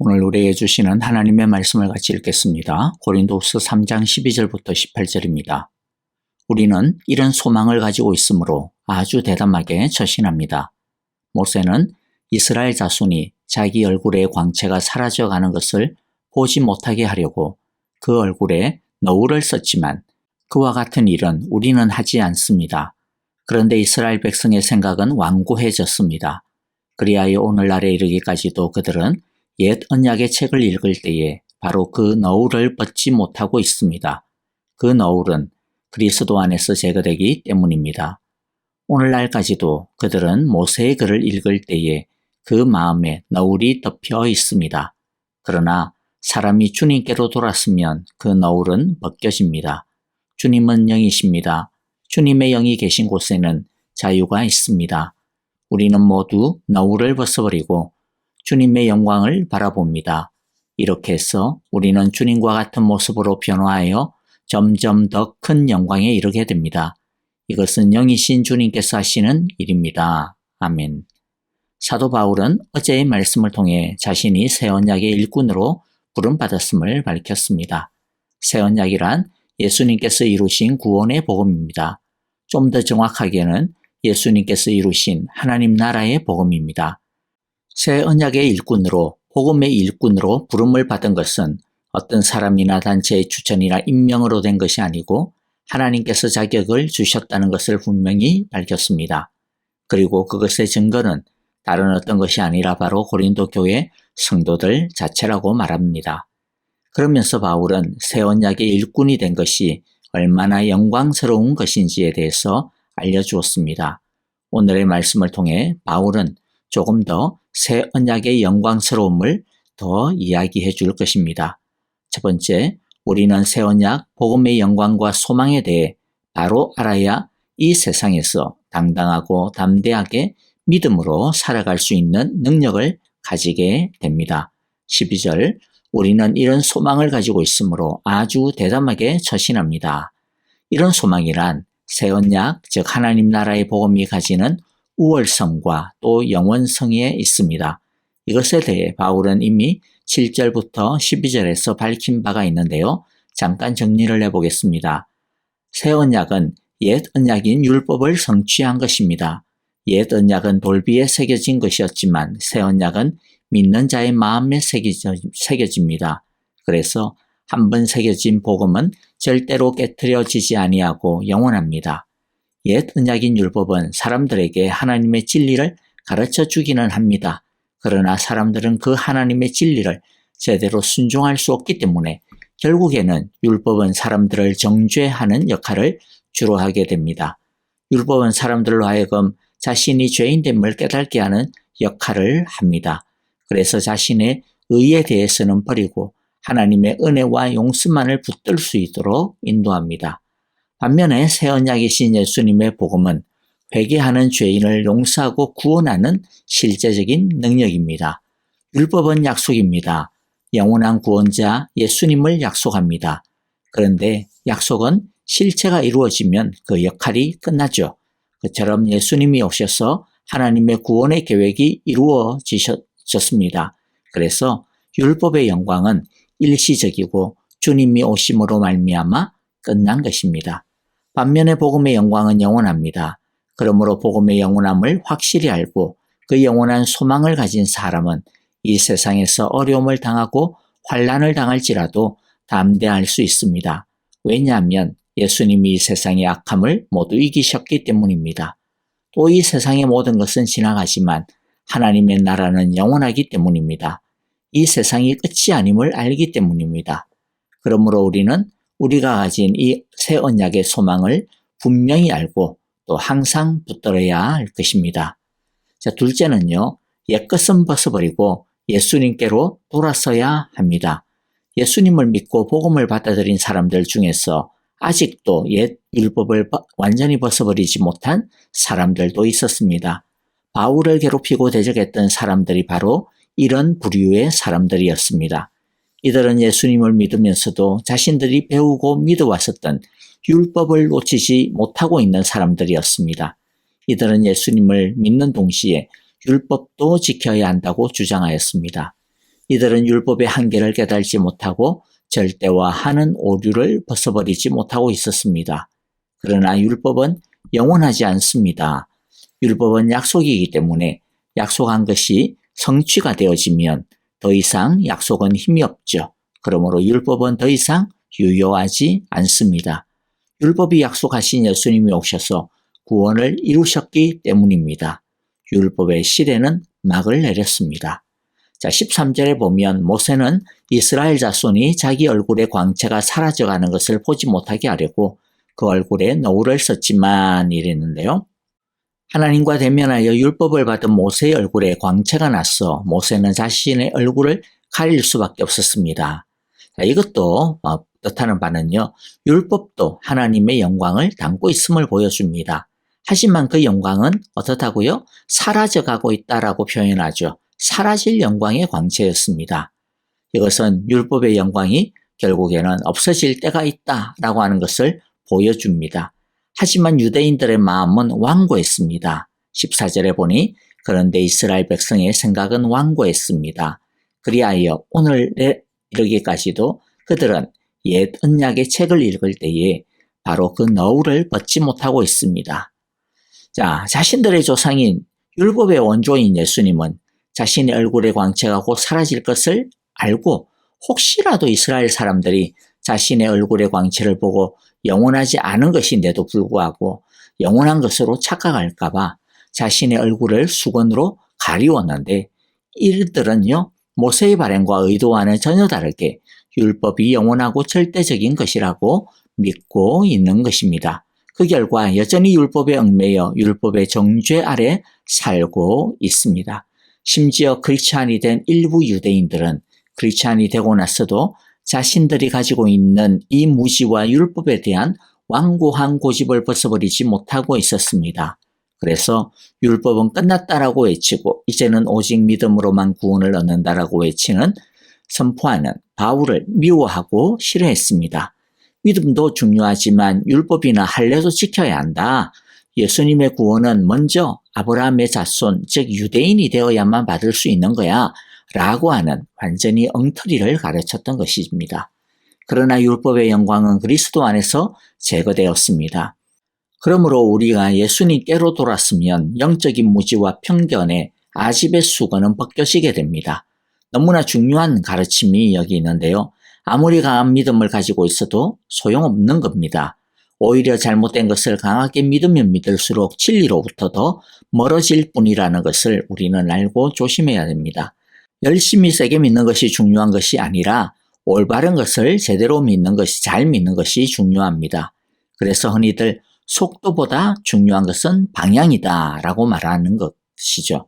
오늘 우리에게 주시는 하나님의 말씀을 같이 읽겠습니다. 고린도후서 3장 12절부터 18절입니다. 우리는 이런 소망을 가지고 있으므로 아주 대담하게 처신합니다. 모세는 이스라엘 자손이 자기 얼굴의 광채가 사라져가는 것을 보지 못하게 하려고 그 얼굴에 너울을 썼지만 그와 같은 일은 우리는 하지 않습니다. 그런데 이스라엘 백성의 생각은 완고해졌습니다. 그리하여 오늘날에 이르기까지도 그들은 옛 언약의 책을 읽을 때에 바로 그 너울을 벗지 못하고 있습니다. 그 너울은 그리스도 안에서 제거되기 때문입니다. 오늘날까지도 그들은 모세의 글을 읽을 때에 그 마음에 너울이 덮여 있습니다. 그러나 사람이 주님께로 돌았으면 그 너울은 벗겨집니다. 주님은 영이십니다. 주님의 영이 계신 곳에는 자유가 있습니다. 우리는 모두 너울을 벗어버리고 주님의 영광을 바라봅니다. 이렇게 해서 우리는 주님과 같은 모습으로 변화하여 점점 더 큰 영광에 이르게 됩니다. 이것은 영이신 주님께서 하시는 일입니다. 아멘. 사도 바울은 어제의 말씀을 통해 자신이 새 언약의 일꾼으로 부름받았음을 밝혔습니다. 새 언약이란 예수님께서 이루신 구원의 복음입니다. 좀 더 정확하게는 예수님께서 이루신 하나님 나라의 복음입니다. 새 언약의 일꾼으로, 복음의 일꾼으로 부름을 받은 것은 어떤 사람이나 단체의 추천이나 임명으로 된 것이 아니고 하나님께서 자격을 주셨다는 것을 분명히 밝혔습니다. 그리고 그것의 증거는 다른 어떤 것이 아니라 바로 고린도 교회 성도들 자체라고 말합니다. 그러면서 바울은 새 언약의 일꾼이 된 것이 얼마나 영광스러운 것인지에 대해서 알려주었습니다. 오늘의 말씀을 통해 바울은 조금 더 새 언약의 영광스러움을 더 이야기해 줄 것입니다. 첫 번째, 우리는 새 언약 복음의 영광과 소망에 대해 바로 알아야 이 세상에서 당당하고 담대하게 믿음으로 살아갈 수 있는 능력을 가지게 됩니다. 12절, 우리는 이런 소망을 가지고 있으므로 아주 대담하게 처신합니다. 이런 소망이란 새 언약, 즉 하나님 나라의 복음이 가지는 우월성과 또 영원성에 있습니다. 이것에 대해 바울은 이미 7절부터 12절에서 밝힌 바가 있는데요. 잠깐 정리를 해보겠습니다. 새 언약은 옛 언약인 율법을 성취한 것입니다. 옛 언약은 돌비에 새겨진 것이었지만 새 언약은 믿는 자의 마음에 새겨집니다. 그래서 한번 새겨진 복음은 절대로 깨트려지지 아니하고 영원합니다. 옛 언약인 율법은 사람들에게 하나님의 진리를 가르쳐 주기는 합니다. 그러나 사람들은 그 하나님의 진리를 제대로 순종할 수 없기 때문에 결국에는 율법은 사람들을 정죄하는 역할을 주로 하게 됩니다. 율법은 사람들로 하여금 자신이 죄인됨을 깨닫게 하는 역할을 합니다. 그래서 자신의 의에 대해서는 버리고 하나님의 은혜와 용서만을 붙들 수 있도록 인도합니다. 반면에 새 언약이신 예수님의 복음은 회개하는 죄인을 용서하고 구원하는 실제적인 능력입니다. 율법은 약속입니다. 영원한 구원자 예수님을 약속합니다. 그런데 약속은 실체가 이루어지면 그 역할이 끝나죠. 그처럼 예수님이 오셔서 하나님의 구원의 계획이 이루어지셨습니다. 그래서 율법의 영광은 일시적이고 주님이 오심으로 말미암아 끝난 것입니다. 반면에 복음의 영광은 영원합니다. 그러므로 복음의 영원함을 확실히 알고 그 영원한 소망을 가진 사람은 이 세상에서 어려움을 당하고 환난을 당할지라도 담대할 수 있습니다. 왜냐하면 예수님이 이 세상의 악함을 모두 이기셨기 때문입니다. 또 이 세상의 모든 것은 지나가지만 하나님의 나라는 영원하기 때문입니다. 이 세상이 끝이 아님을 알기 때문입니다. 그러므로 우리는 우리가 가진 이 새 언약의 소망을 분명히 알고 또 항상 붙들어야 할 것입니다. 자, 둘째는요, 옛것은 벗어버리고 예수님께로 돌아서야 합니다. 예수님을 믿고 복음을 받아들인 사람들 중에서 아직도 옛 율법을 완전히 벗어버리지 못한 사람들도 있었습니다. 바울을 괴롭히고 대적했던 사람들이 바로 이런 부류의 사람들이었습니다. 이들은 예수님을 믿으면서도 자신들이 배우고 믿어왔었던 율법을 놓치지 못하고 있는 사람들이었습니다. 이들은 예수님을 믿는 동시에 율법도 지켜야 한다고 주장하였습니다. 이들은 율법의 한계를 깨달지 못하고 절대화하는 오류를 벗어버리지 못하고 있었습니다. 그러나 율법은 영원하지 않습니다. 율법은 약속이기 때문에 약속한 것이 성취가 되어지면 더 이상 약속은 힘이 없죠. 그러므로 율법은 더 이상 유효하지 않습니다. 율법이 약속하신 예수님이 오셔서 구원을 이루셨기 때문입니다. 율법의 시대는 막을 내렸습니다. 자, 13절에 보면 모세는 이스라엘 자손이 자기 얼굴의 광채가 사라져가는 것을 보지 못하게 하려고 그 얼굴에 너울을 썼지만 이랬는데요. 하나님과 대면하여 율법을 받은 모세의 얼굴에 광채가 났어 모세는 자신의 얼굴을 가릴 수밖에 없었습니다. 자, 이것도 뜻하는 바는요. 율법도 하나님의 영광을 담고 있음을 보여줍니다. 하지만 그 영광은 어떻다고요? 사라져가고 있다라고 표현하죠. 사라질 영광의 광채였습니다. 이것은 율법의 영광이 결국에는 없어질 때가 있다라고 하는 것을 보여줍니다. 하지만 유대인들의 마음은 완고했습니다. 14절에 보니 그런데 이스라엘 백성의 생각은 완고했습니다. 그리하여 오늘에 이르기까지도 그들은 옛 언약의 책을 읽을 때에 바로 그 너울을 벗지 못하고 있습니다. 자, 자신들의 조상인 율법의 원조인 예수님은 자신의 얼굴의 광채가 곧 사라질 것을 알고 혹시라도 이스라엘 사람들이 자신의 얼굴의 광채를 보고 영원하지 않은 것인데도 불구하고 영원한 것으로 착각할까봐 자신의 얼굴을 수건으로 가리웠는데 이들은요 모세의 발행과 의도와는 전혀 다르게 율법이 영원하고 절대적인 것이라고 믿고 있는 것입니다. 그 결과 여전히 율법에 얽매여 율법의 정죄 아래 살고 있습니다. 심지어 크리스찬이 된 일부 유대인들은 크리스찬이 되고 나서도 자신들이 가지고 있는 이 무지와 율법에 대한 완고한 고집을 벗어버리지 못하고 있었습니다. 그래서 율법은 끝났다라고 외치고 이제는 오직 믿음으로만 구원을 얻는다라고 외치는 선포하는 바울을 미워하고 싫어했습니다. 믿음도 중요하지만 율법이나 할례도 지켜야 한다. 예수님의 구원은 먼저 아브라함의 자손, 즉 유대인이 되어야만 받을 수 있는 거야. 라고 하는 완전히 엉터리를 가르쳤던 것입니다. 그러나 율법의 영광은 그리스도 안에서 제거되었습니다. 그러므로 우리가 예수님께로 돌았으면 영적인 무지와 편견의 아집의 수건은 벗겨지게 됩니다. 너무나 중요한 가르침이 여기 있는데요. 아무리 강한 믿음을 가지고 있어도 소용없는 겁니다. 오히려 잘못된 것을 강하게 믿으면 믿을수록 진리로부터 더 멀어질 뿐이라는 것을 우리는 알고 조심해야 됩니다. 열심히 세게 믿는 것이 중요한 것이 아니라 올바른 것을 제대로 믿는 것이 잘 믿는 것이 중요합니다. 그래서 흔히들 속도보다 중요한 것은 방향이다 라고 말하는 것이죠.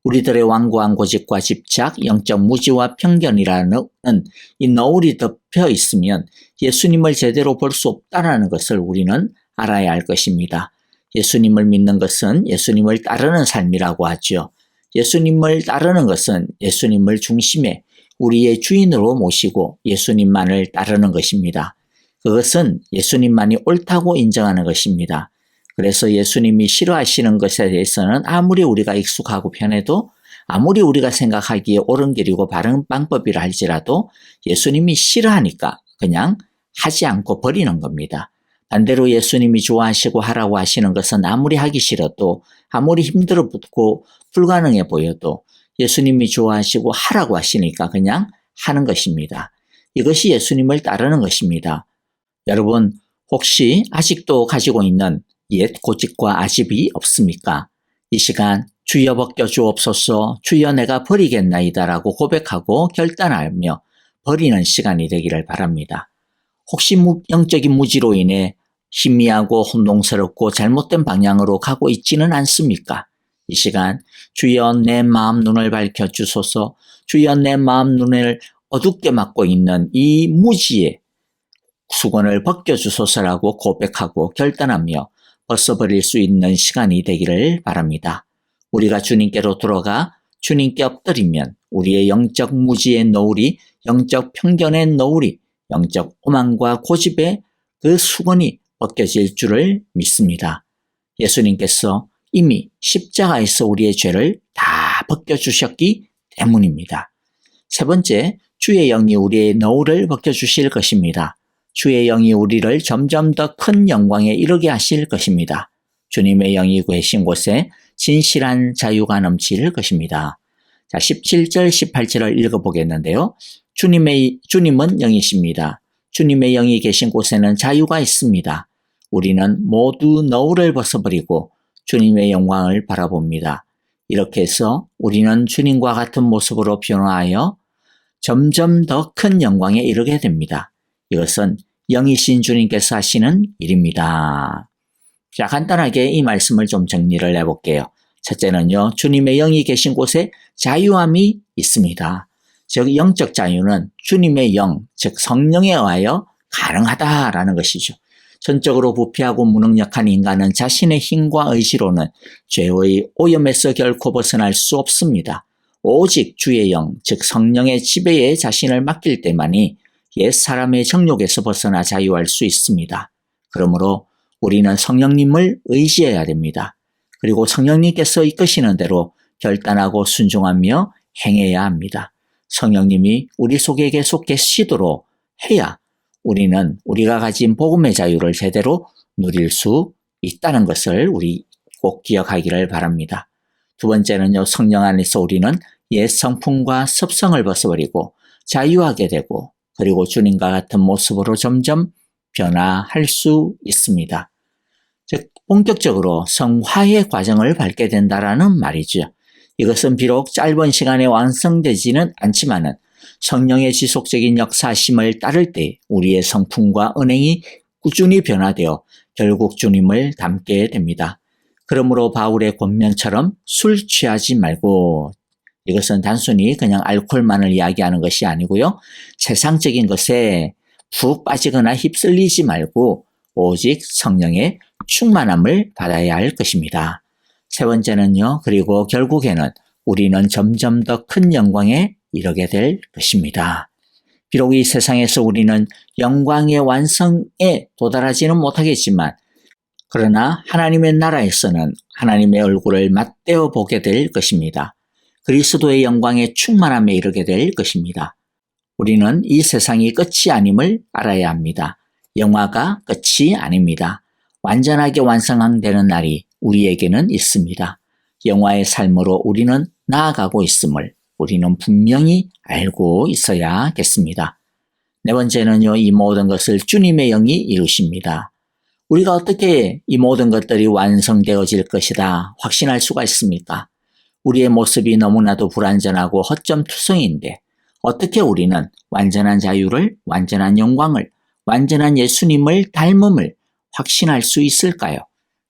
우리들의 완고한 고집과 집착, 영적 무지와 편견이라는 이 너울이 덮여 있으면 예수님을 제대로 볼 수 없다는 것을 우리는 알아야 할 것입니다. 예수님을 믿는 것은 예수님을 따르는 삶이라고 하죠. 예수님을 따르는 것은 예수님을 중심에 우리의 주인으로 모시고 예수님만을 따르는 것입니다. 그것은 예수님만이 옳다고 인정하는 것입니다. 그래서 예수님이 싫어하시는 것에 대해서는 아무리 우리가 익숙하고 편해도 아무리 우리가 생각하기에 옳은 길이고 바른 방법이라 할지라도 예수님이 싫어하니까 그냥 하지 않고 버리는 겁니다. 반대로 예수님이 좋아하시고 하라고 하시는 것은 아무리 하기 싫어도 아무리 힘들고 불가능해 보여도 예수님이 좋아하시고 하라고 하시니까 그냥 하는 것입니다. 이것이 예수님을 따르는 것입니다. 여러분 혹시 아직도 가지고 있는 옛 고집과 아집이 없습니까? 이 시간 주여 벗겨 주옵소서 주여 내가 버리겠나이다 라고 고백하고 결단하며 버리는 시간이 되기를 바랍니다. 혹시 영적인 무지로 인해 희미하고 혼동스럽고 잘못된 방향으로 가고 있지는 않습니까? 이 시간 주여 내 마음 눈을 밝혀주소서 주여 내 마음 눈을 어둡게 막고 있는 이 무지의 수건을 벗겨주소서라고 고백하고 결단하며 벗어버릴 수 있는 시간이 되기를 바랍니다. 우리가 주님께로 돌아가 주님께 엎드리면 우리의 영적 무지의 노을이 영적 편견의 노을이 영적 오만과 고집의 그 수건이 벗겨질 줄을 믿습니다. 예수님께서 이미 십자가에서 우리의 죄를 다 벗겨주셨기 때문입니다. 세 번째, 주의 영이 우리의 너울을 벗겨주실 것입니다. 주의 영이 우리를 점점 더 큰 영광에 이르게 하실 것입니다. 주님의 영이 계신 곳에 진실한 자유가 넘칠 것입니다. 자, 17절, 18절을 읽어보겠는데요. 주님은 영이십니다. 주님의 영이 계신 곳에는 자유가 있습니다. 우리는 모두 너울을 벗어버리고 주님의 영광을 바라봅니다. 이렇게 해서 우리는 주님과 같은 모습으로 변화하여 점점 더 큰 영광에 이르게 됩니다. 이것은 영이신 주님께서 하시는 일입니다. 자, 간단하게 이 말씀을 좀 정리를 해볼게요. 첫째는요, 주님의 영이 계신 곳에 자유함이 있습니다. 즉, 영적 자유는 주님의 영, 즉 성령에 의하여 가능하다라는 것이죠. 전적으로 부패하고 무능력한 인간은 자신의 힘과 의지로는 죄의 오염에서 결코 벗어날 수 없습니다. 오직 주의 영, 즉 성령의 지배에 자신을 맡길 때만이 옛 사람의 정욕에서 벗어나 자유할 수 있습니다. 그러므로 우리는 성령님을 의지해야 됩니다. 그리고 성령님께서 이끄시는 대로 결단하고 순종하며 행해야 합니다. 성령님이 우리 속에 계속 계시도록 해야 우리는 우리가 가진 복음의 자유를 제대로 누릴 수 있다는 것을 우리 꼭 기억하기를 바랍니다. 두 번째는요, 성령 안에서 우리는 옛 성품과 습성을 벗어버리고 자유하게 되고 그리고 주님과 같은 모습으로 점점 변화할 수 있습니다. 즉, 본격적으로 성화의 과정을 밟게 된다라는 말이죠. 이것은 비록 짧은 시간에 완성되지는 않지만은 성령의 지속적인 역사심을 따를 때 우리의 성품과 은행이 꾸준히 변화되어 결국 주님을 닮게 됩니다. 그러므로 바울의 권면처럼 술 취하지 말고, 이것은 단순히 그냥 알코올만을 이야기하는 것이 아니고요. 세상적인 것에 푹 빠지거나 휩쓸리지 말고 오직 성령의 충만함을 받아야 할 것입니다. 세 번째는요. 그리고 결국에는 우리는 점점 더 큰 영광에 이르게 될 것입니다. 비록 이 세상에서 우리는 영광의 완성에 도달하지는 못하겠지만 그러나 하나님의 나라에서는 하나님의 얼굴을 맞대어 보게 될 것입니다. 그리스도의 영광의 충만함에 이르게 될 것입니다. 우리는 이 세상이 끝이 아님을 알아야 합니다. 영화가 끝이 아닙니다. 완전하게 완성되는 날이 우리에게는 있습니다. 영화의 삶으로 우리는 나아가고 있음을 우리는 분명히 알고 있어야겠습니다. 네 번째는요, 이 모든 것을 주님의 영이 이루십니다. 우리가 어떻게 이 모든 것들이 완성되어질 것이다 확신할 수가 있습니까? 우리의 모습이 너무나도 불완전하고 허점투성인데 어떻게 우리는 완전한 자유를, 완전한 영광을, 완전한 예수님을 닮음을 확신할 수 있을까요?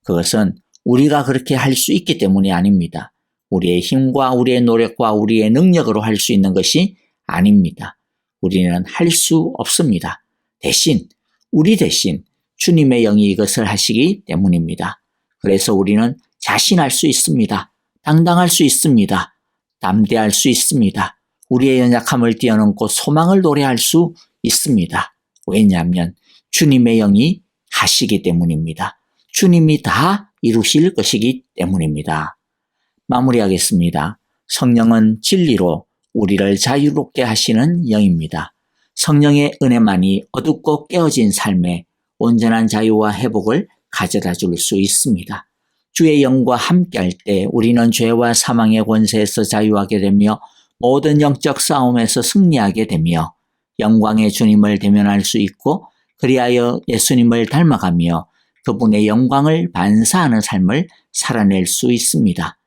그것은 우리가 그렇게 할 수 있기 때문이 아닙니다. 우리의 힘과 우리의 노력과 우리의 능력으로 할 수 있는 것이 아닙니다. 우리는 할 수 없습니다. 우리 대신 주님의 영이 이것을 하시기 때문입니다. 그래서 우리는 자신할 수 있습니다. 당당할 수 있습니다. 담대할 수 있습니다. 우리의 연약함을 뛰어넘고 소망을 노래할 수 있습니다. 왜냐하면 주님의 영이 하시기 때문입니다. 주님이 다 이루실 것이기 때문입니다. 마무리하겠습니다. 성령은 진리로 우리를 자유롭게 하시는 영입니다. 성령의 은혜만이 어둡고 깨어진 삶에 온전한 자유와 회복을 가져다 줄 수 있습니다. 주의 영과 함께할 때 우리는 죄와 사망의 권세에서 자유하게 되며 모든 영적 싸움에서 승리하게 되며 영광의 주님을 대면할 수 있고 그리하여 예수님을 닮아가며 그분의 영광을 반사하는 삶을 살아낼 수 있습니다.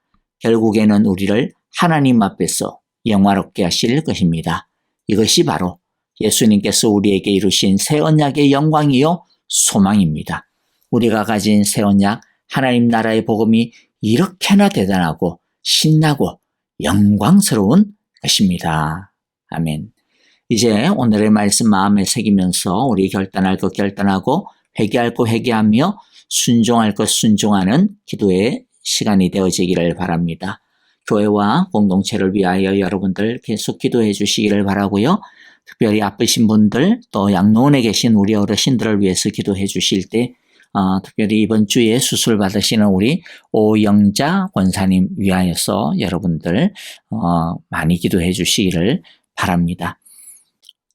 결국에는 우리를 하나님 앞에서 영화롭게 하실 것입니다. 이것이 바로 예수님께서 우리에게 이루신 새 언약의 영광이요 소망입니다. 우리가 가진 새 언약 하나님 나라의 복음이 이렇게나 대단하고 신나고 영광스러운 것입니다. 아멘. 이제 오늘의 말씀 마음에 새기면서 우리 결단할 것 결단하고 회개할 것 회개하며 순종할 것 순종하는 기도의 시간이 되어지기를 바랍니다. 교회와 공동체를 위하여 여러분들 계속 기도해 주시기를 바라고요. 특별히 아프신 분들 또 양로원에 계신 우리 어르신들을 위해서 기도해 주실 때 특별히 이번 주에 수술 받으시는 우리 오영자 권사님 위하여서 여러분들 많이 기도해 주시기를 바랍니다.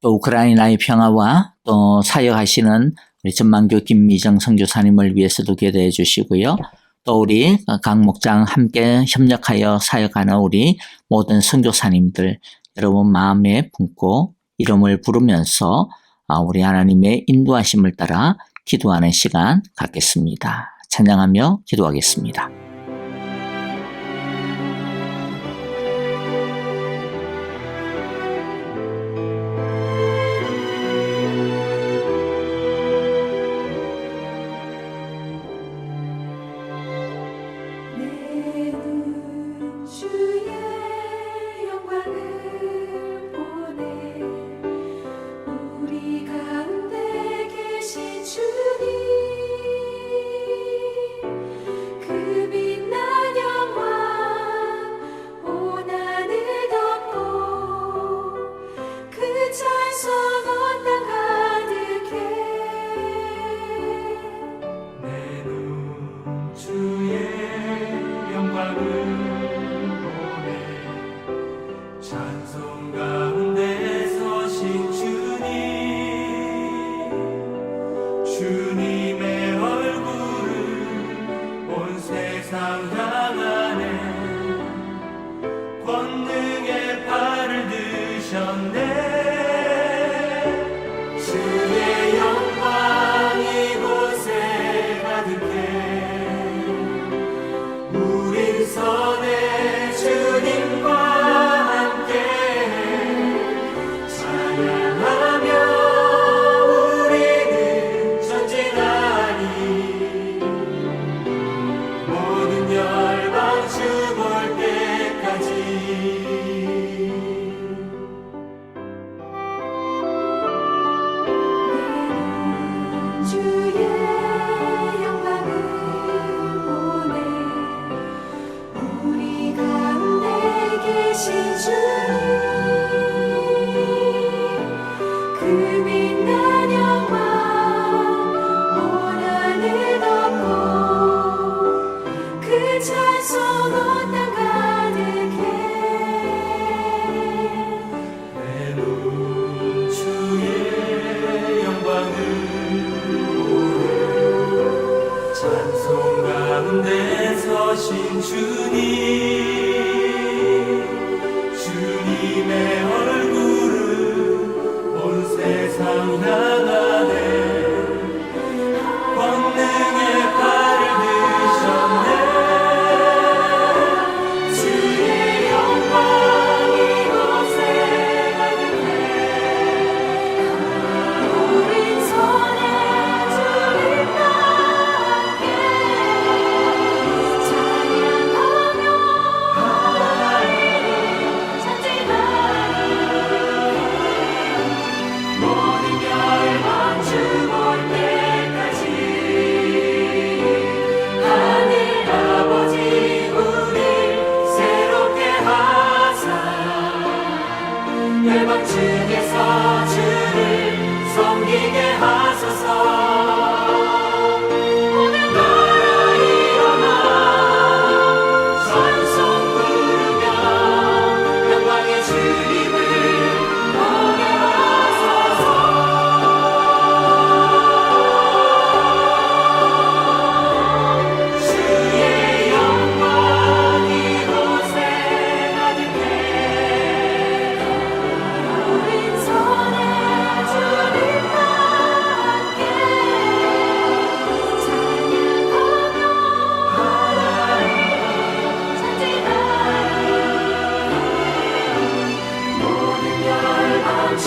또 우크라이나의 평화와 또 사역하시는 우리 전만교 김미정 선교사님을 위해서도 기도해 주시고요. 또 우리 각 목장 함께 협력하여 사역하는 우리 모든 선교사님들 여러분 마음에 품고 이름을 부르면서 우리 하나님의 인도하심을 따라 기도하는 시간 갖겠습니다. 찬양하며 기도하겠습니다.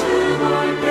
주볼